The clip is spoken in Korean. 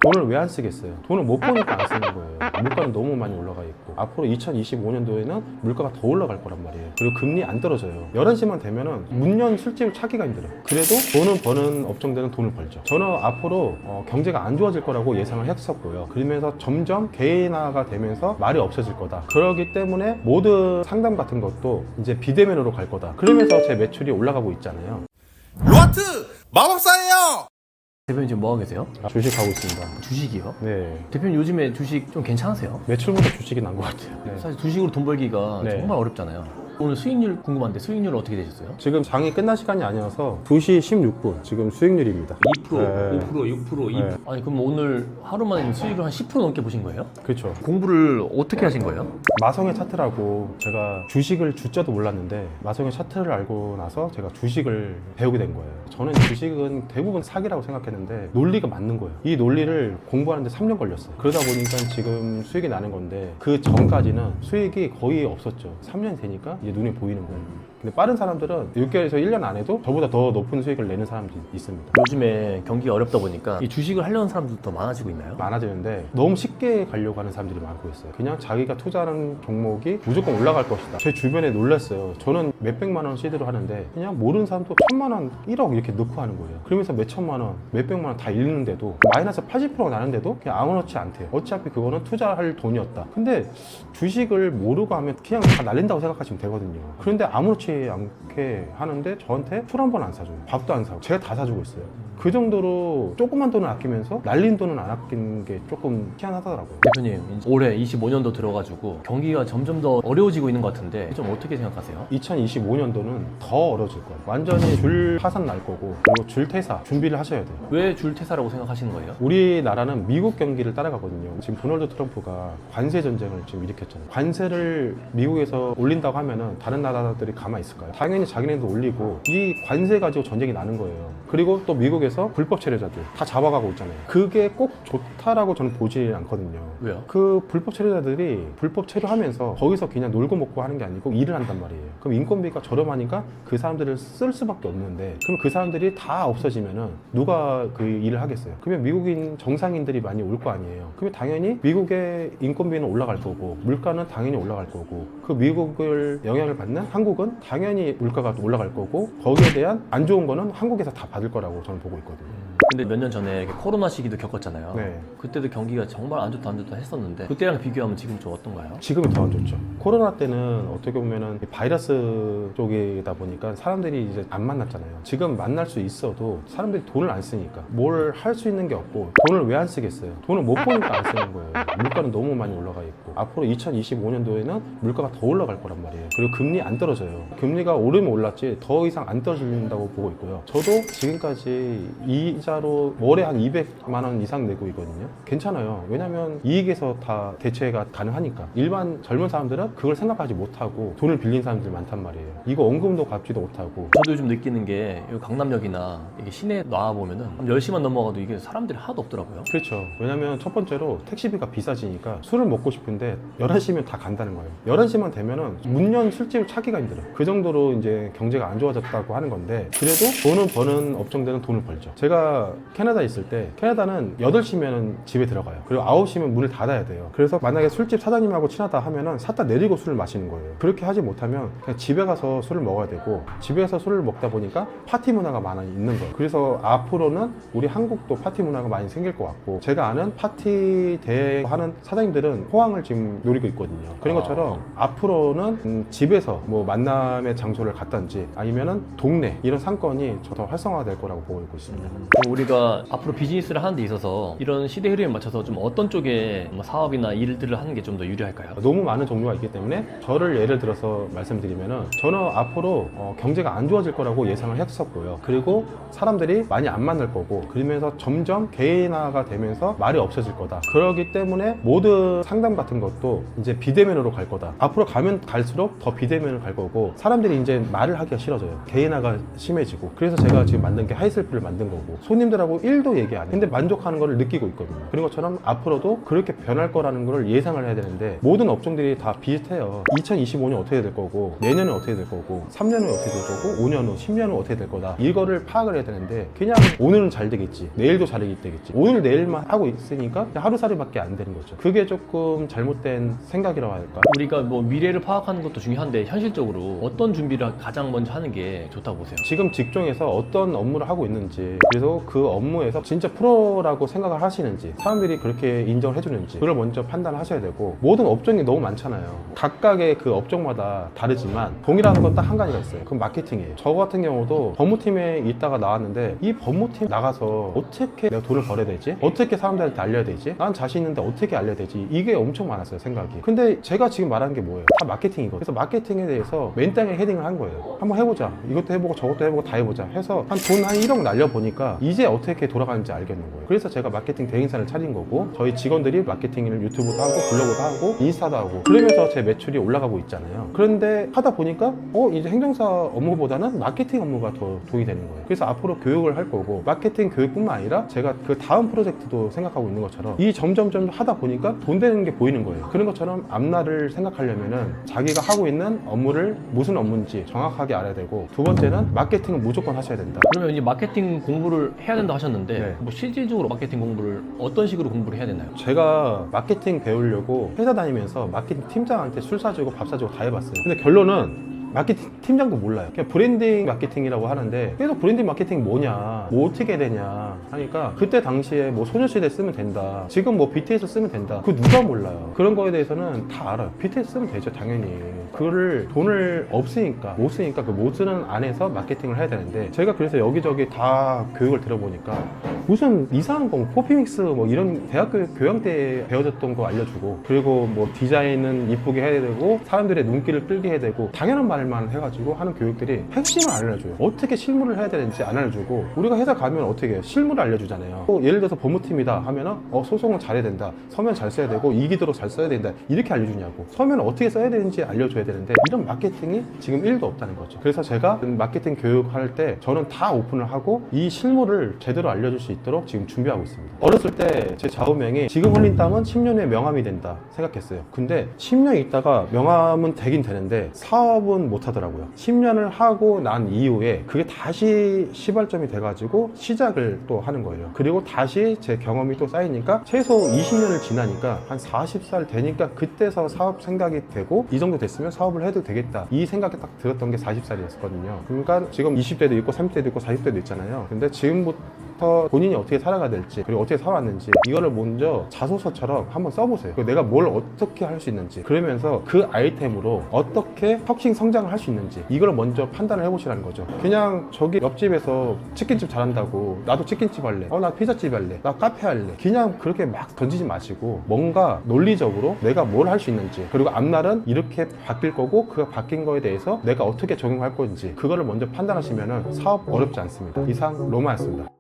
돈을 왜 안 쓰겠어요? 돈을 못 버니까 안 쓰는 거예요. 물가는 너무 많이 올라가 있고 앞으로 2025년도에는 물가가 더 올라갈 거란 말이에요. 그리고 금리 안 떨어져요. 11시만 되면은 문연 술집을 찾기가 힘들어요. 그래도 돈을 버는 업종들은 돈을 벌죠. 저는 앞으로 경제가 안 좋아질 거라고 예상을 했었고요. 그러면서 점점 개인화가 되면서 말이 없어질 거다. 그렇기 때문에 모든 상담 같은 것도 이제 비대면으로 갈 거다. 그러면서 제 매출이 올라가고 있잖아요. 로하트 마법사예요. 대표님 지금 뭐 하고 계세요? 주식하고 있습니다. 주식이요? 네. 대표님 요즘에 주식 좀 괜찮으세요? 매출보다 주식이 난 것 같아요. 네. 사실 주식으로 돈 벌기가 네. 정말 어렵잖아요. 오늘 수익률 궁금한데 수익률은 어떻게 되셨어요? 지금 장이 끝날 시간이 아니어서 2시 16분 지금 수익률입니다. 2%, 네. 5%, 6%, 네. 2%. 아니 그럼 오늘 하루 만에 수익을 한 10% 넘게 보신 거예요? 그렇죠. 공부를 어떻게 하신 거예요? 마성의 차트라고 제가 주식을 줄자도 몰랐는데 마성의 차트를 알고 나서 제가 주식을 배우게 된 거예요. 저는 주식은 대부분 사기라고 생각했는데 논리가 맞는 거예요. 이 논리를 공부하는데 3년 걸렸어요. 그러다 보니까 지금 수익이 나는 건데 그 전까지는 수익이 거의 없었죠. 3년이 되니까 이제 눈에 보이는 거예요. 근데 빠른 사람들은 6개월에서 1년 안 해도 저보다 더 높은 수익을 내는 사람들이 있습니다. 요즘에 경기가 어렵다 보니까 이 주식을 하려는 사람들도 더 많아지고 있나요? 많아지는데 너무 쉽게 가려고 하는 사람들이 많고 있어요. 그냥 자기가 투자하는 종목이 무조건 올라갈 것이다. 제 주변에 놀랐어요. 저는 몇백만 원 시드로 하는데 그냥 모르는 사람도 1000만 원, 1억 이렇게 넣고 하는 거예요. 그러면서 몇천만 원, 몇백만 원 다 잃는데도 마이너스 80%가 나는데도 그냥 아무렇지 않대요. 어차피 그거는 투자할 돈이었다. 근데 주식을 모르고 하면 그냥 다 날린다고 생각하시면 되거든요. 그런데 아무렇지 않게 하는데 저한테 술 한 번 안 사줘요. 밥도 안 사고 제가 다 사주고 있어요. 그 정도로 조그만 돈을 아끼면서 날린 돈은 안 아끼는 게 조금 희한하더라고요. 대표님 이제 올해 25년도 들어가지고 경기가 점점 더 어려워지고 있는 것 같은데 좀 어떻게 생각하세요? 2025년도는 더 어려워질 거예요. 완전히 줄 파산 날 거고 그리고 줄 퇴사 준비를 하셔야 돼요. 왜 줄퇴사라고 생각하시는 거예요? 우리나라는 미국 경기를 따라가거든요. 지금 도널드 트럼프가 관세 전쟁을 지금 일으켰잖아요. 관세를 미국에서 올린다고 하면은 다른 나라들이 가만히 있을까요? 당연히 자기네도 올리고 이 관세 가지고 전쟁이 나는 거예요. 그리고 또 미국에서 불법 체류자들 다 잡아가고 있잖아요. 그게 꼭 좋다라고 저는 보지 않거든요. 왜요? 그 불법 체류자들이 불법 체류하면서 거기서 그냥 놀고 먹고 하는 게 아니고 일을 한단 말이에요. 그럼 인건비가 저렴하니까 그 사람들을 쓸 수밖에 없는데 그럼 그 사람들이 다 없어지면은 누가 그 일을 하겠어요? 그러면 미국인 정상인들이 많이 올 거 아니에요. 그러면 당연히 미국의 인건비는 올라갈 거고 물가는 당연히 올라갈 거고 그 미국을 영향을 받는 한국은 당연히 물가가 올라갈 거고 거기에 대한 안 좋은 거는 한국에서 다 받을 거라고 저는 보고 있거든요. 근데 몇 년 전에 이렇게 코로나 시기도 겪었잖아요. 네. 그때도 경기가 정말 안 좋다 안 좋다 했었는데 그때랑 비교하면 지금 좀 어떤가요? 지금이 더 안 좋죠. 코로나 때는 어떻게 보면은 바이러스 쪽이다 보니까 사람들이 이제 안 만났잖아요. 지금 만날 수 있어도 사람들이 돈을 안 쓰니까 뭘 할 수 있는 게 없고 돈을 왜 안 쓰겠어요? 돈을 못 버니까 안 쓰는 거예요. 물가는 너무 많이 올라가 있고 앞으로 2025년도에는 물가가 더 올라갈 거란 말이에요. 그리고 금리 안 떨어져요. 금리가 오르면 올랐지 더 이상 안 떨어진다고 보고 있고요. 저도 지금까지 이자로 월에 한 200만 원 이상 내고 있거든요. 괜찮아요. 왜냐면 이익에서 다 대체가 가능하니까. 일반 젊은 사람들은 그걸 생각하지 못하고 돈을 빌린 사람들이 많단 말이에요. 이거 원금도 갚지도 못하고. 저도 요즘 느끼는 게 여기 강남역이나 이게 시내 나와보면은 한 10시만 넘어가도 이게 사람들이 하나도 없더라고요. 그렇죠. 왜냐면 첫 번째로 택시비가 비싸지니까 술을 먹고 싶은데 11시면 다 간다는 거예요. 11시만 되면은 문연 술집을 찾기가 힘들어요. 그 정도로 이제 경제가 안 좋아졌다고 하는 건데 그래도 돈을 버는 업종들은 돈을 벌죠. 제가 캐나다에 있을 때 캐나다는 8시면 집에 들어가요. 그리고 9시면 문을 닫아야 돼요. 그래서 만약에 술집 사장님하고 친하다 하면은 샀다 내리고 술을 마시는 거예요. 그렇게 하지 못하면 그냥 집에 가서 술을 먹어야 되고 집에서 술을 먹다 보니까 파티 문화가 많이 있는 거예요. 그래서 앞으로는 우리 한국도 파티 문화가 많이 생길 것 같고 제가 아는 파티 대하는 사장님들은 호황을 지금 노리고 있거든요. 그런 것처럼 앞으로는 집에서 뭐 만남의 장소를 갖든지 아니면은 동네 이런 상권이 더 활성화될 거라고 보고 있습니다. 그럼 우리가 앞으로 비즈니스를 하는 데 있어서 이런 시대 흐름에 맞춰서 좀 어떤 쪽에 뭐 사업이나 일들을 하는 게 좀 더 유리할까요? 너무 많은 종류가 있기 때문에 저를 예를 들어서 말씀드리면은 저는 앞으로 경제가 안 좋아질 거라고 예상을 했었고요. 그리고 사람들이 많이 안 만날 거고 그러면서 점점 개인화가 되면서 말이 없어질 거다. 그렇기 때문에 모든 상담 같은 것도 이제 비대면으로 갈 거다. 앞으로 가면 갈수록 더 비대면을 갈 거고 사람들이 이제 말을 하기가 싫어져요. 개인화가 심해지고 그래서 제가 지금 만든 게 하이셀프를 만든 거고 손님 팀장님들하고 1도 얘기 안 해. 근데 만족하는 거를 느끼고 있거든요. 그런 것처럼 앞으로도 그렇게 변할 거라는 걸 예상을 해야 되는데 모든 업종들이 다 비슷해요. 2025년 어떻게 될 거고, 내년은 어떻게 될 거고, 3년은 어떻게 될 거고, 5년 후, 10년 후 어떻게 될 거다. 이거를 파악을 해야 되는데 그냥 오늘은 잘 되겠지, 내일도 잘 되겠지, 오늘 내일만 하고 있으니까 하루살이밖에 안 되는 거죠. 그게 조금 잘못된 생각이라고 할까? 우리가 뭐 미래를 파악하는 것도 중요한데 현실적으로 어떤 준비를 가장 먼저 하는 게 좋다고 보세요? 지금 직종에서 어떤 업무를 하고 있는지, 그래서 그 업무에서 진짜 프로라고 생각을 하시는지, 사람들이 그렇게 인정을 해주는지, 그걸 먼저 판단하셔야 되고, 모든 업종이 너무 많잖아요. 각각의 그 업종마다 다르지만 동일한 건 딱 한 가지가 있어요. 그건 마케팅이에요. 저 같은 경우도 법무팀에 있다가 나왔는데 이 법무팀 나가서 어떻게 내가 돈을 벌어야 되지? 어떻게 사람들한테 알려야 되지? 난 자신 있는데 어떻게 알려야 되지? 이게 엄청 많았어요, 생각이. 근데 제가 지금 말하는 게 뭐예요? 다 마케팅이거든요. 그래서 마케팅에 대해서 맨땅에 헤딩을 한 거예요. 한번 해보자. 이것도 해보고 저것도 해보고 다 해보자 해서 한 돈 한 1억 날려보니까 이제 어떻게 돌아가는지 알겠는 거예요. 그래서 제가 마케팅 대행사를 차린 거고, 저희 직원들이 마케팅을 유튜브도 하고 블로그도 하고 인스타도 하고, 그러면서 제 매출이 올라가고 있잖아요. 그런데 하다 보니까 이제 행정사 업무보다는 마케팅 업무가 더 돈이 되는 거예요. 그래서 앞으로 교육을 할 거고, 마케팅 교육뿐만 아니라 제가 그 다음 프로젝트도 생각하고 있는 것처럼 이 점점점 하다 보니까 돈 되는 게 보이는 거예요. 그런 것처럼 앞날을 생각하려면은 자기가 하고 있는 업무를 무슨 업무인지 정확하게 알아야 되고, 두 번째는 마케팅은 무조건 하셔야 된다. 그러면 이제 마케팅 공부를 해야 된다 하셨는데 네. 뭐 실질적으로 마케팅 공부를 어떤 식으로 공부를 해야 되나요? 제가 마케팅 배우려고 회사 다니면서 마케팅 팀장한테 술 사주고 밥 사주고 다 해봤어요. 근데 결론은 마케팅 팀장도 몰라요. 그냥 브랜딩 마케팅이라고 하는데, 그래서 브랜딩 마케팅이 뭐냐, 뭐 어떻게 해야 되냐 하니까, 그때 당시에 뭐 소녀시대 쓰면 된다, 지금 뭐 BTS 쓰면 된다, 그거 누가 몰라요. 그런 거에 대해서는 다 알아요. BTS 쓰면 되죠, 당연히. 그거를 돈을 없으니까 못 쓰니까 그 못 쓰는 안에서 마케팅을 해야 되는데, 제가 그래서 여기저기 다 교육을 들어보니까 무슨 이상한 거, 포피믹스 뭐 이런 대학교 교양 때 배워졌던 거 알려주고, 그리고 뭐 디자인은 이쁘게 해야 되고 사람들의 눈길을 끌게 해야 되고, 당연한 말만 해가지고 하는 교육들이 핵심을 안 알려줘요. 어떻게 실무를 해야 되는지 안 알려주고, 우리가 회사 가면 어떻게 해요? 실무를 알려주잖아요. 예를 들어서 법무팀이다 하면은 소송은 잘해야 된다, 서면 잘 써야 되고 이기도록 잘 써야 된다, 이렇게 알려주냐고. 서면 어떻게 써야 되는지 알려줘야 되는데 이런 마케팅이 지금 1도 없다는 거죠. 그래서 제가 마케팅 교육할 때 저는 다 오픈을 하고 이 실무를 제대로 알려줄 수 있도록 지금 준비하고 있습니다. 어렸을 때 제 좌우명이 지금 흘린 땀은 10년 후에 명함이 된다 생각했어요. 근데 10년 있다가 명함은 되긴 되는데 사업은 못 하더라고요. 10년을 하고 난 이후에 그게 다시 시발점이 돼가지고 시작을 또 하는 거예요. 그리고 다시 제 경험이 또 쌓이니까 최소 20년을 지나니까 한 40살 되니까 그때서 사업 생각이 되고, 이 정도 됐으면 사업을 해도 되겠다, 이 생각이 딱 들었던 게 40살이었거든요. 그러니까 지금 20대도 있고 30대도 있고 40대도 있잖아요. 근데 지금부터 본인이 어떻게 살아가야 될지, 그리고 어떻게 살아왔는지, 이거를 먼저 자소서처럼 한번 써보세요. 내가 뭘 어떻게 할 수 있는지, 그러면서 그 아이템으로 어떻게 혁신 성장을 할 수 있는지, 이걸 먼저 판단을 해보시라는 거죠. 그냥 저기 옆집에서 치킨집 잘한다고 나도 치킨집 할래, 나 피자집 할래, 나 카페 할래, 그냥 그렇게 막 던지지 마시고 뭔가 논리적으로 내가 뭘 할 수 있는지, 그리고 앞날은 이렇게 바뀔 거고 그 바뀐 거에 대해서 내가 어떻게 적용할 건지, 그거를 먼저 판단하시면 사업 어렵지 않습니다. 이상 로마였습니다.